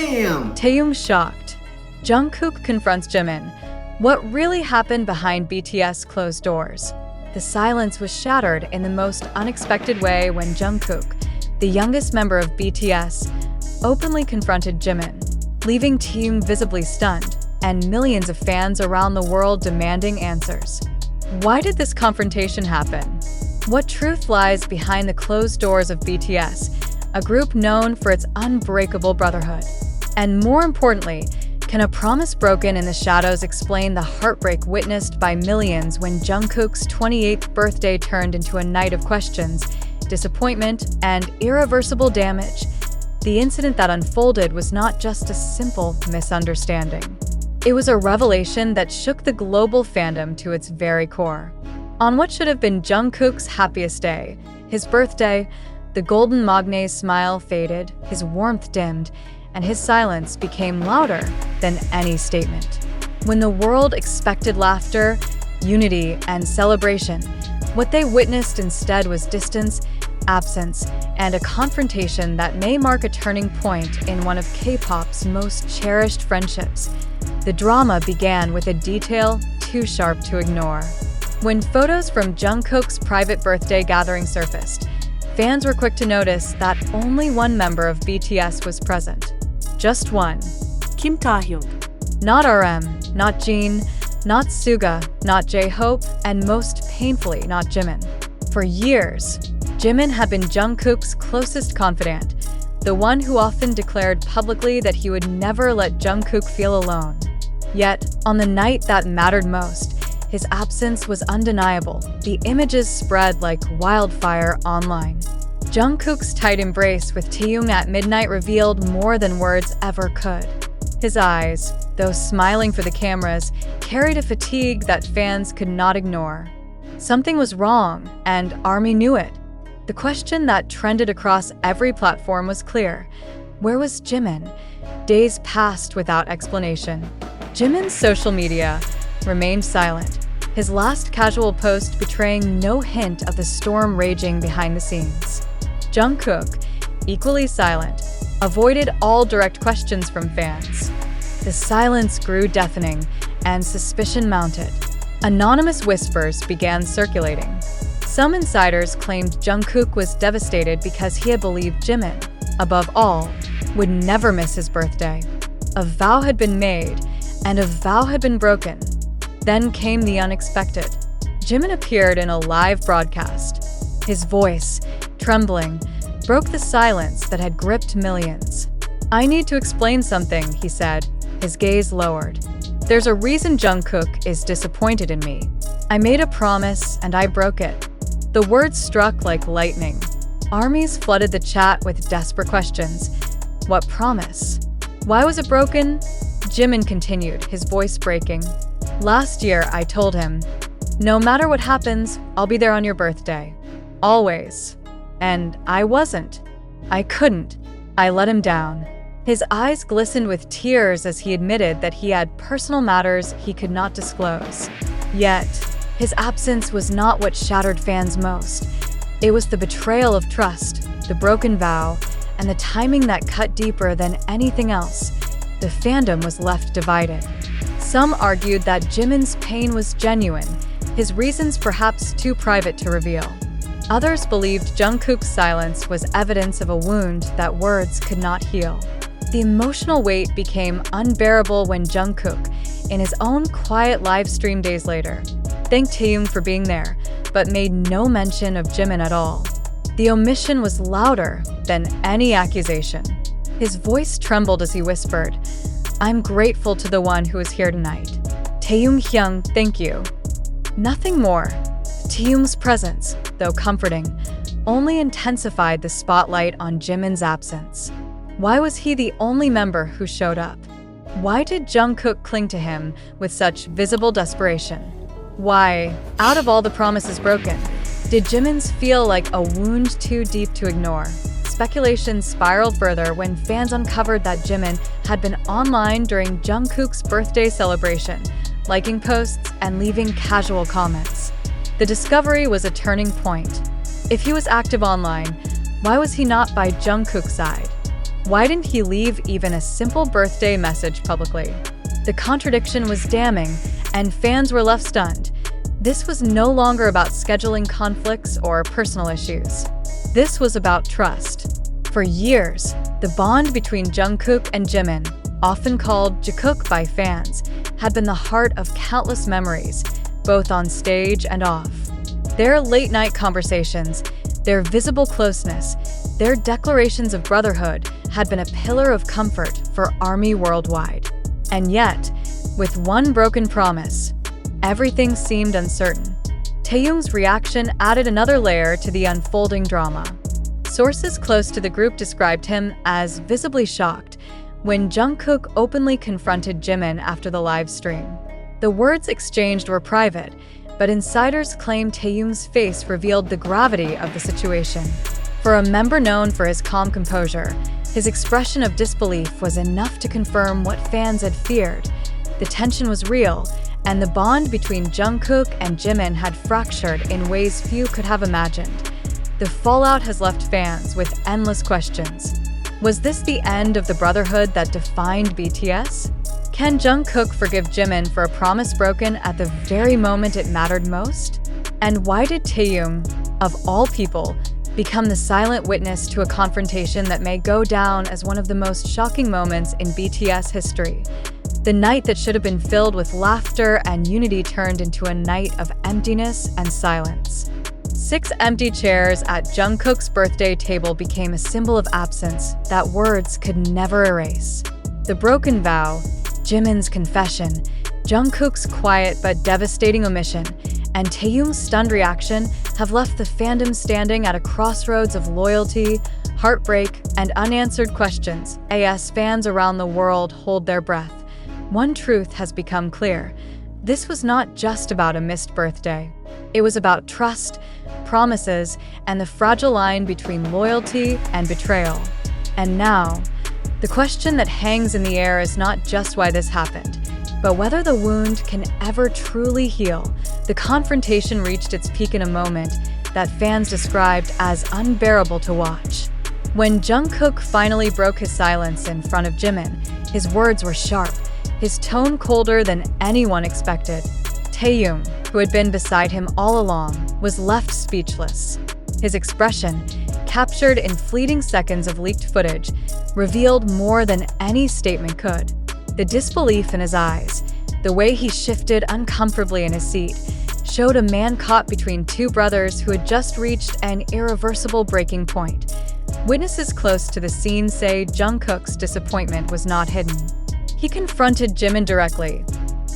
Damn! Taehyung shocked. Jungkook confronts Jimin. What really happened behind BTS closed doors? The silence was shattered in the most unexpected way when Jungkook, the youngest member of BTS, openly confronted Jimin, leaving Taehyung visibly stunned and millions of fans around the world demanding answers. Why did this confrontation happen? What truth lies behind the closed doors of BTS, a group known for its unbreakable brotherhood? And more importantly, can a promise broken in the shadows explain the heartbreak witnessed by millions when Jungkook's 28th birthday turned into a night of questions, disappointment, and irreversible damage? The incident that unfolded was not just a simple misunderstanding. It was a revelation that shook the global fandom to its very core. On what should have been Jungkook's happiest day, his birthday, the golden magne's smile faded, his warmth dimmed, and his silence became louder than any statement. When the world expected laughter, unity, and celebration, what they witnessed instead was distance, absence, and a confrontation that may mark a turning point in one of K-pop's most cherished friendships. The drama began with a detail too sharp to ignore. When photos from Jungkook's private birthday gathering surfaced, fans were quick to notice that only one member of BTS was present. Just one. Kim Taehyung. Not RM, not Jin, not Suga, not J-Hope, and most painfully, not Jimin. For years, Jimin had been Jungkook's closest confidant, the one who often declared publicly that he would never let Jungkook feel alone. Yet, on the night that mattered most, his absence was undeniable. The images spread like wildfire online. Jungkook's tight embrace with Taehyung at midnight revealed more than words ever could. His eyes, though smiling for the cameras, carried a fatigue that fans could not ignore. Something was wrong, and ARMY knew it. The question that trended across every platform was clear. Where was Jimin? Days passed without explanation. Jimin's social media remained silent, his last casual post betraying no hint of the storm raging behind the scenes. Jungkook, equally silent, avoided all direct questions from fans. The silence grew deafening, and suspicion mounted. Anonymous whispers began circulating. Some insiders claimed Jungkook was devastated because he had believed Jimin, above all, would never miss his birthday. A vow had been made, and a vow had been broken. Then came the unexpected. Jimin appeared in a live broadcast. His voice, trembling, broke the silence that had gripped millions. "I need to explain something," he said, his gaze lowered. "There's a reason Jungkook is disappointed in me. I made a promise and I broke it." The words struck like lightning. Armies flooded the chat with desperate questions. What promise? Why was it broken? Jimin continued, his voice breaking. "Last year, I told him, no matter what happens, I'll be there on your birthday. Always. And I wasn't. I couldn't. I let him down." His eyes glistened with tears as he admitted that he had personal matters he could not disclose. Yet, his absence was not what shattered fans most. It was the betrayal of trust, the broken vow, and the timing that cut deeper than anything else. The fandom was left divided. Some argued that Jimin's pain was genuine, his reasons perhaps too private to reveal. Others believed Jungkook's silence was evidence of a wound that words could not heal. The emotional weight became unbearable when Jungkook, in his own quiet live stream days later, thanked Taehyung for being there, but made no mention of Jimin at all. The omission was louder than any accusation. His voice trembled as he whispered, "I'm grateful to the one who is here tonight. Taehyung, thank you." Nothing more. Taehyung's presence, though comforting, only intensified the spotlight on Jimin's absence. Why was he the only member who showed up? Why did Jungkook cling to him with such visible desperation? Why, out of all the promises broken, did Jimin's feel like a wound too deep to ignore? Speculation spiraled further when fans uncovered that Jimin had been online during Jungkook's birthday celebration, liking posts and leaving casual comments. The discovery was a turning point. If he was active online, why was he not by Jungkook's side? Why didn't he leave even a simple birthday message publicly? The contradiction was damning, and fans were left stunned. This was no longer about scheduling conflicts or personal issues. This was about trust. For years, the bond between Jungkook and Jimin, often called jikook by fans, had been the heart of countless memories, both on stage and off. Their late-night conversations, their visible closeness, their declarations of brotherhood had been a pillar of comfort for ARMY worldwide. And yet, with one broken promise, everything seemed uncertain. Taehyung's reaction added another layer to the unfolding drama. Sources close to the group described him as visibly shocked when Jungkook openly confronted Jimin after the live stream. The words exchanged were private, but insiders claimed Taehyung's face revealed the gravity of the situation. For a member known for his calm composure, his expression of disbelief was enough to confirm what fans had feared. The tension was real, and the bond between Jungkook and Jimin had fractured in ways few could have imagined. The fallout has left fans with endless questions. Was this the end of the brotherhood that defined BTS? Can Jungkook forgive Jimin for a promise broken at the very moment it mattered most? And why did Taehyung, of all people, become the silent witness to a confrontation that may go down as one of the most shocking moments in BTS history? The night that should have been filled with laughter and unity turned into a night of emptiness and silence. 6 empty chairs at Jungkook's birthday table became a symbol of absence that words could never erase. The broken vow, Jimin's confession, Jungkook's quiet but devastating omission, and Taehyung's stunned reaction have left the fandom standing at a crossroads of loyalty, heartbreak, and unanswered questions as fans around the world hold their breath. One truth has become clear. This was not just about a missed birthday. It was about trust, promises, and the fragile line between loyalty and betrayal. And now, the question that hangs in the air is not just why this happened, but whether the wound can ever truly heal. The confrontation reached its peak in a moment that fans described as unbearable to watch. When Jungkook finally broke his silence in front of Jimin, his words were sharp, his tone colder than anyone expected. Taehyung, who had been beside him all along, was left speechless. His expression, captured in fleeting seconds of leaked footage, revealed more than any statement could. The disbelief in his eyes, the way he shifted uncomfortably in his seat, showed a man caught between two brothers who had just reached an irreversible breaking point. Witnesses close to the scene say Jungkook's disappointment was not hidden. He confronted Jimin directly,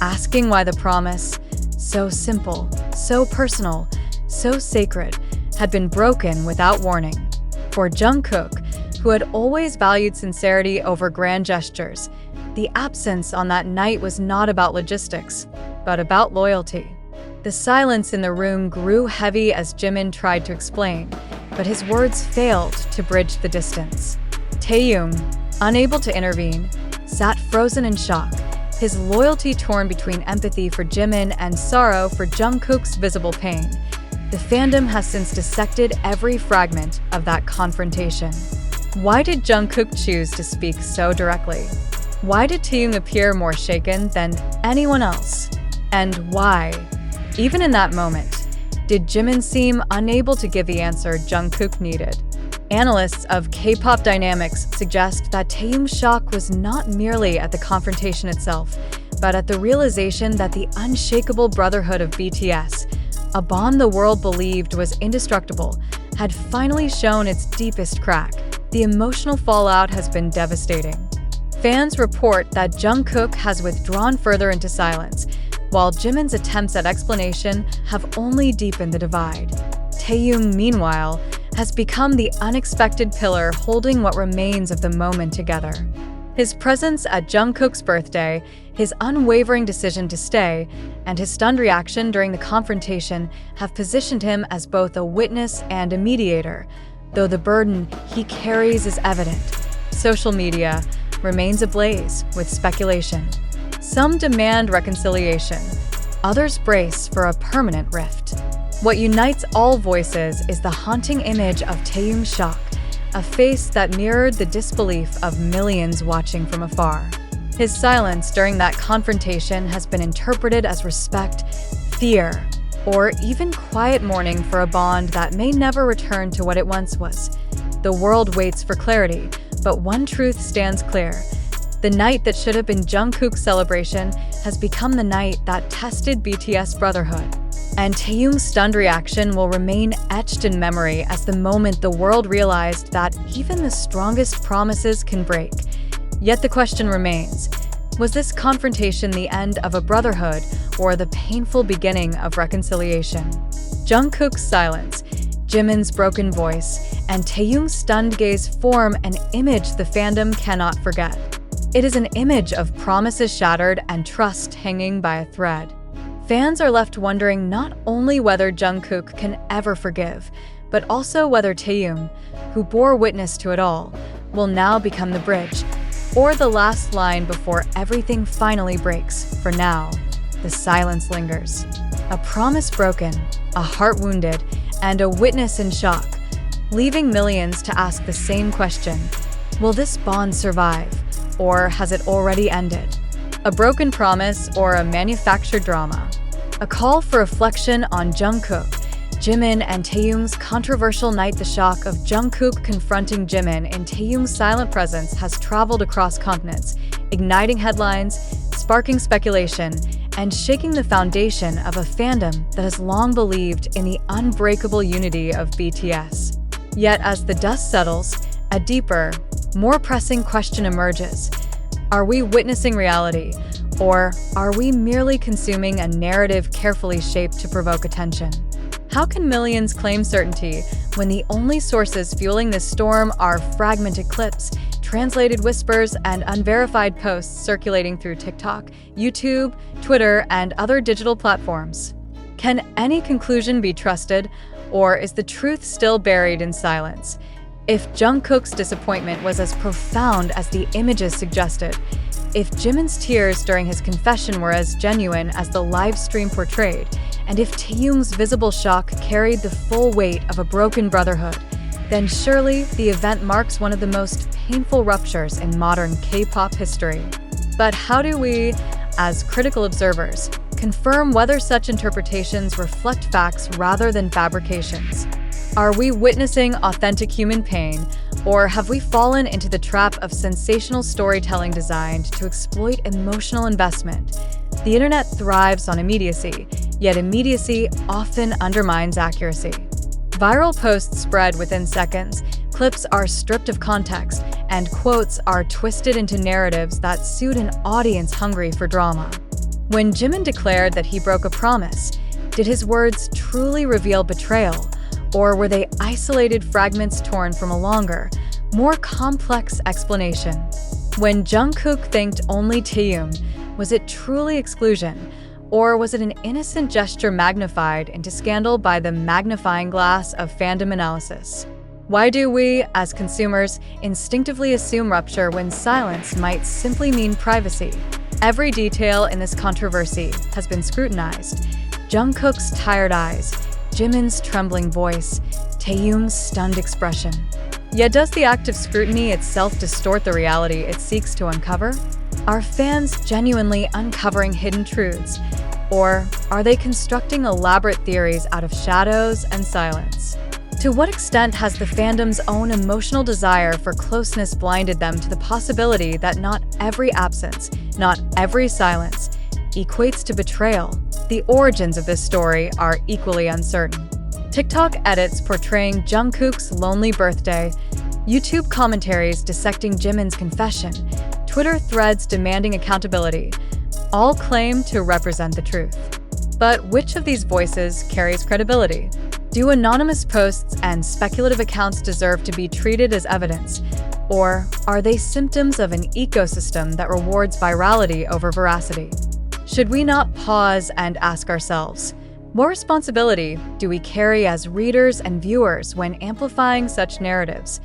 asking why the promise, so simple, so personal, so sacred, had been broken without warning. For Jungkook, who had always valued sincerity over grand gestures, the absence on that night was not about logistics, but about loyalty. The silence in the room grew heavy as Jimin tried to explain, but his words failed to bridge the distance. Taehyung, unable to intervene, sat frozen in shock, his loyalty torn between empathy for Jimin and sorrow for Jungkook's visible pain. The fandom has since dissected every fragment of that confrontation. Why did Jungkook choose to speak so directly? Why did Taehyung appear more shaken than anyone else? And why, even in that moment, did Jimin seem unable to give the answer Jungkook needed? Analysts of K-pop dynamics suggest that Taehyung's shock was not merely at the confrontation itself, but at the realization that the unshakable brotherhood of BTS, a bond the world believed was indestructible, had finally shown its deepest crack. The emotional fallout has been devastating. Fans report that Jungkook has withdrawn further into silence, while Jimin's attempts at explanation have only deepened the divide. Taehyung, meanwhile, has become the unexpected pillar holding what remains of the moment together. His presence at Jungkook's birthday, his unwavering decision to stay, and his stunned reaction during the confrontation have positioned him as both a witness and a mediator, though the burden he carries is evident. Social media remains ablaze with speculation. Some demand reconciliation, others brace for a permanent rift. What unites all voices is the haunting image of Taehyung's shock, a face that mirrored the disbelief of millions watching from afar. His silence during that confrontation has been interpreted as respect, fear, or even quiet mourning for a bond that may never return to what it once was. The world waits for clarity, but one truth stands clear. The night that should have been Jungkook's celebration has become the night that tested BTS brotherhood. And Taehyung's stunned reaction will remain etched in memory as the moment the world realized that even the strongest promises can break. Yet the question remains, was this confrontation the end of a brotherhood or the painful beginning of reconciliation? Jungkook's silence, Jimin's broken voice, and Taehyung's stunned gaze form an image the fandom cannot forget. It is an image of promises shattered and trust hanging by a thread. Fans are left wondering not only whether Jungkook can ever forgive, but also whether Taehyung, who bore witness to it all, will now become the bridge, or the last line before everything finally breaks. For now, the silence lingers. A promise broken, a heart wounded, and a witness in shock, leaving millions to ask the same question: will this bond survive, or has it already ended? A broken promise or a manufactured drama? A call for reflection on Jungkook, Jimin, and Taehyung's controversial night. The shock of Jungkook confronting Jimin in Taehyung's silent presence has traveled across continents, igniting headlines, sparking speculation, and shaking the foundation of a fandom that has long believed in the unbreakable unity of BTS. Yet as the dust settles, a deeper, more pressing question emerges. Are we witnessing reality, or are we merely consuming a narrative carefully shaped to provoke attention? How can millions claim certainty when the only sources fueling this storm are fragmented clips, translated whispers, and unverified posts circulating through TikTok, YouTube, Twitter, and other digital platforms? Can any conclusion be trusted, or is the truth still buried in silence? If Jungkook's disappointment was as profound as the images suggested, if Jimin's tears during his confession were as genuine as the live stream portrayed, and if Taehyung's visible shock carried the full weight of a broken brotherhood, then surely the event marks one of the most painful ruptures in modern K-pop history. But how do we, as critical observers, confirm whether such interpretations reflect facts rather than fabrications? Are we witnessing authentic human pain, or have we fallen into the trap of sensational storytelling designed to exploit emotional investment? The internet thrives on immediacy, yet immediacy often undermines accuracy. Viral posts spread within seconds, clips are stripped of context, and quotes are twisted into narratives that suit an audience hungry for drama. When Jimin declared that he broke a promise, did his words truly reveal betrayal, or were they isolated fragments torn from a longer, more complex explanation? When Jungkook thanked only Taehyung, was it truly exclusion, or was it an innocent gesture magnified into scandal by the magnifying glass of fandom analysis? Why do we, as consumers, instinctively assume rupture when silence might simply mean privacy? Every detail in this controversy has been scrutinized. Jungkook's tired eyes, Jimin's trembling voice, Taehyung's stunned expression. Yet does the act of scrutiny itself distort the reality it seeks to uncover? Are fans genuinely uncovering hidden truths, or are they constructing elaborate theories out of shadows and silence? To what extent has the fandom's own emotional desire for closeness blinded them to the possibility that not every absence, not every silence, equates to betrayal? The origins of this story are equally uncertain. TikTok edits portraying Jungkook's lonely birthday, YouTube commentaries dissecting Jimin's confession, Twitter threads demanding accountability, all claim to represent the truth. But which of these voices carries credibility? Do anonymous posts and speculative accounts deserve to be treated as evidence, or are they symptoms of an ecosystem that rewards virality over veracity? Should we not pause and ask ourselves, what responsibility do we carry as readers and viewers when amplifying such narratives?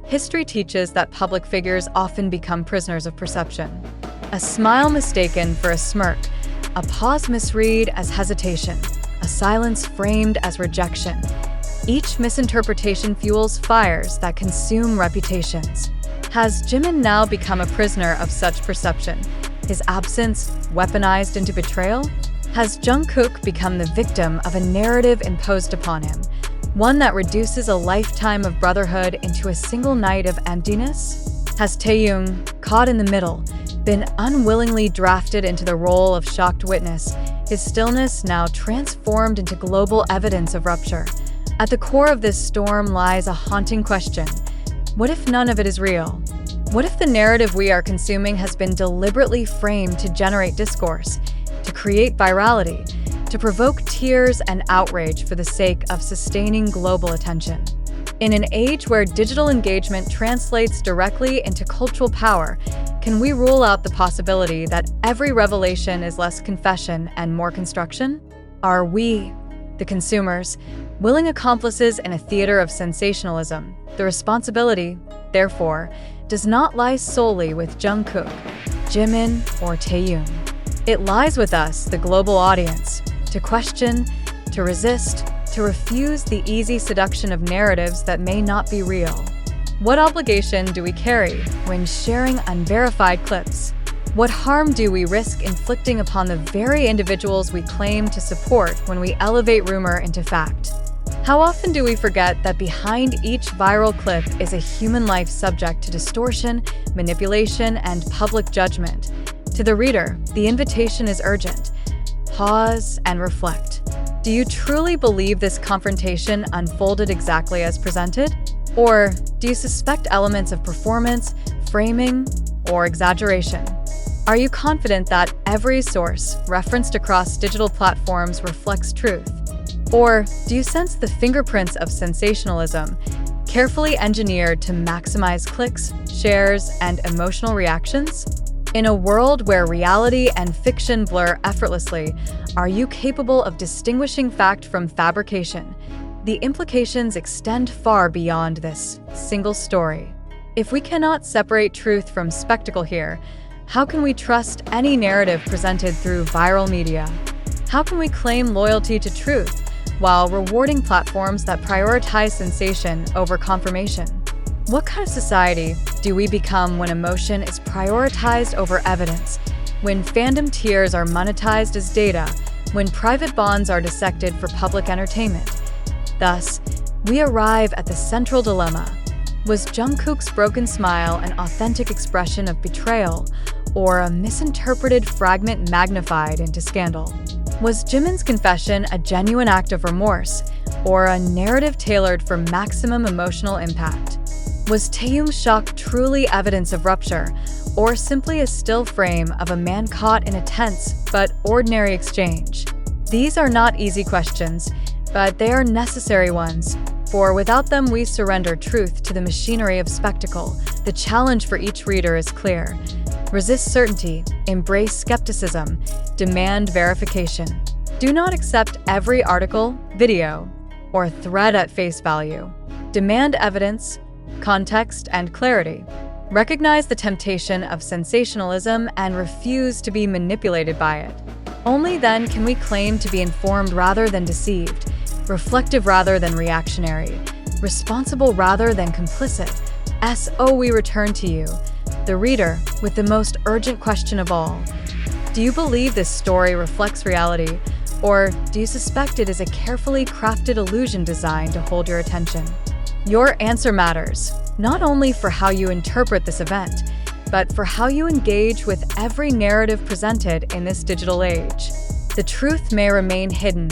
History teaches that public figures often become prisoners of perception. A smile mistaken for a smirk, a pause misread as hesitation, a silence framed as rejection. Each misinterpretation fuels fires that consume reputations. Has Jimin now become a prisoner of such perception? His absence weaponized into betrayal? Has Jungkook become the victim of a narrative imposed upon him, one that reduces a lifetime of brotherhood into a single night of emptiness? Has Taehyung, caught in the middle, been unwillingly drafted into the role of shocked witness, his stillness now transformed into global evidence of rupture? At the core of this storm lies a haunting question. What if none of it is real? What if the narrative we are consuming has been deliberately framed to generate discourse, to create virality, to provoke tears and outrage for the sake of sustaining global attention? In an age where digital engagement translates directly into cultural power, can we rule out the possibility that every revelation is less confession and more construction? Are we, the consumers, willing accomplices in a theater of sensationalism? The responsibility, therefore, does not lie solely with Jungkook, Jimin, or Taehyung. It lies with us, the global audience, to question, to resist, to refuse the easy seduction of narratives that may not be real. What obligation do we carry when sharing unverified clips? What harm do we risk inflicting upon the very individuals we claim to support when we elevate rumor into fact? How often do we forget that behind each viral clip is a human life subject to distortion, manipulation, and public judgment? To the reader, the invitation is urgent. Pause and reflect. Do you truly believe this confrontation unfolded exactly as presented? Or do you suspect elements of performance, framing, or exaggeration? Are you confident that every source referenced across digital platforms reflects truth? Or do you sense the fingerprints of sensationalism, carefully engineered to maximize clicks, shares, and emotional reactions? In a world where reality and fiction blur effortlessly, are you capable of distinguishing fact from fabrication? The implications extend far beyond this single story. If we cannot separate truth from spectacle here, how can we trust any narrative presented through viral media? How can we claim loyalty to truth while rewarding platforms that prioritize sensation over confirmation? What kind of society do we become when emotion is prioritized over evidence, when fandom tiers are monetized as data, when private bonds are dissected for public entertainment? Thus, we arrive at the central dilemma. Was Jungkook's broken smile an authentic expression of betrayal, or a misinterpreted fragment magnified into scandal? Was Jimin's confession a genuine act of remorse, or a narrative tailored for maximum emotional impact? Was Taehyung's shock truly evidence of rupture, or simply a still frame of a man caught in a tense but ordinary exchange? These are not easy questions, but they are necessary ones, for without them we surrender truth to the machinery of spectacle. The challenge for each reader is clear. Resist certainty, embrace skepticism, demand verification. Do not accept every article, video, or thread at face value. Demand evidence, context, and clarity. Recognize the temptation of sensationalism and refuse to be manipulated by it. Only then can we claim to be informed rather than deceived, reflective rather than reactionary, responsible rather than complicit. So we return to you, the reader, with the most urgent question of all. Do you believe this story reflects reality, or do you suspect it is a carefully crafted illusion designed to hold your attention? Your answer matters, not only for how you interpret this event, but for how you engage with every narrative presented in this digital age. The truth may remain hidden,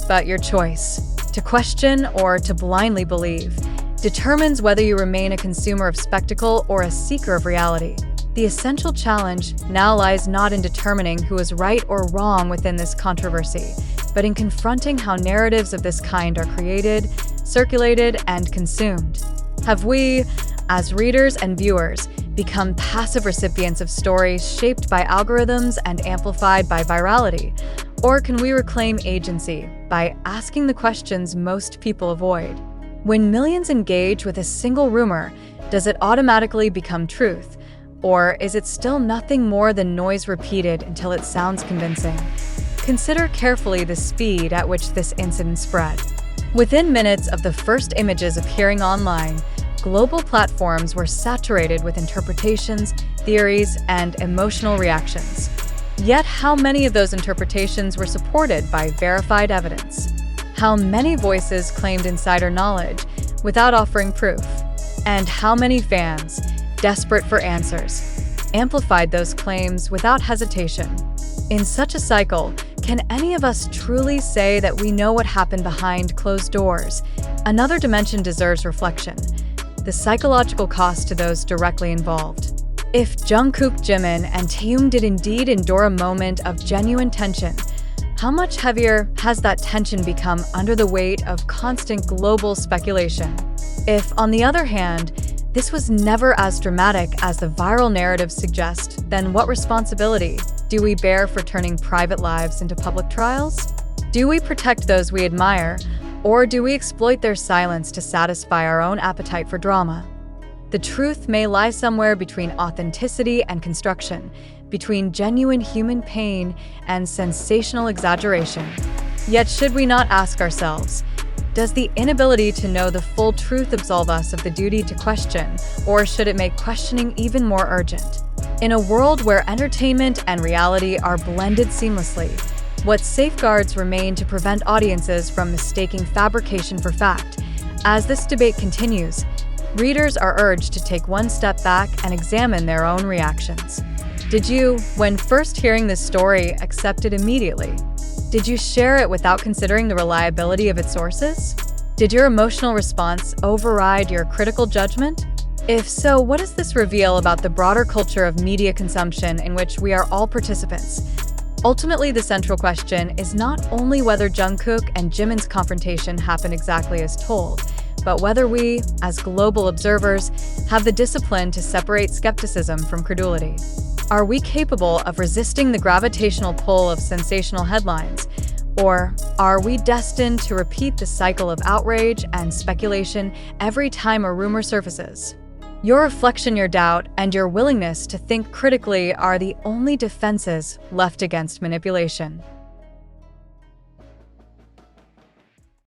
but your choice, to question or to blindly believe, determines whether you remain a consumer of spectacle or a seeker of reality. The essential challenge now lies not in determining who is right or wrong within this controversy, but in confronting how narratives of this kind are created, circulated, and consumed. Have we, as readers and viewers, become passive recipients of stories shaped by algorithms and amplified by virality? Or can we reclaim agency by asking the questions most people avoid? When millions engage with a single rumor, does it automatically become truth? Or is it still nothing more than noise repeated until it sounds convincing? Consider carefully the speed at which this incident spread. Within minutes of the first images appearing online, global platforms were saturated with interpretations, theories, and emotional reactions. Yet how many of those interpretations were supported by verified evidence? How many voices claimed insider knowledge without offering proof? And how many fans, desperate for answers, amplified those claims without hesitation? In such a cycle, can any of us truly say that we know what happened behind closed doors? Another dimension deserves reflection: the psychological cost to those directly involved. If Jungkook, Jimin, and Taehyung did indeed endure a moment of genuine tension, how much heavier has that tension become under the weight of constant global speculation? If, on the other hand, this was never as dramatic as the viral narrative suggests, then what responsibility do we bear for turning private lives into public trials? Do we protect those we admire, or do we exploit their silence to satisfy our own appetite for drama? The truth may lie somewhere between authenticity and construction, between genuine human pain and sensational exaggeration. Yet should we not ask ourselves, does the inability to know the full truth absolve us of the duty to question, or should it make questioning even more urgent? In a world where entertainment and reality are blended seamlessly, what safeguards remain to prevent audiences from mistaking fabrication for fact? As this debate continues, readers are urged to take one step back and examine their own reactions. Did you, when first hearing this story, accept it immediately? Did you share it without considering the reliability of its sources? Did your emotional response override your critical judgment? If so, what does this reveal about the broader culture of media consumption in which we are all participants? Ultimately, the central question is not only whether Jungkook and Jimin's confrontation happened exactly as told, but whether we, as global observers, have the discipline to separate skepticism from credulity. Are we capable of resisting the gravitational pull of sensational headlines? Or are we destined to repeat the cycle of outrage and speculation every time a rumor surfaces? Your reflection, your doubt, and your willingness to think critically are the only defenses left against manipulation.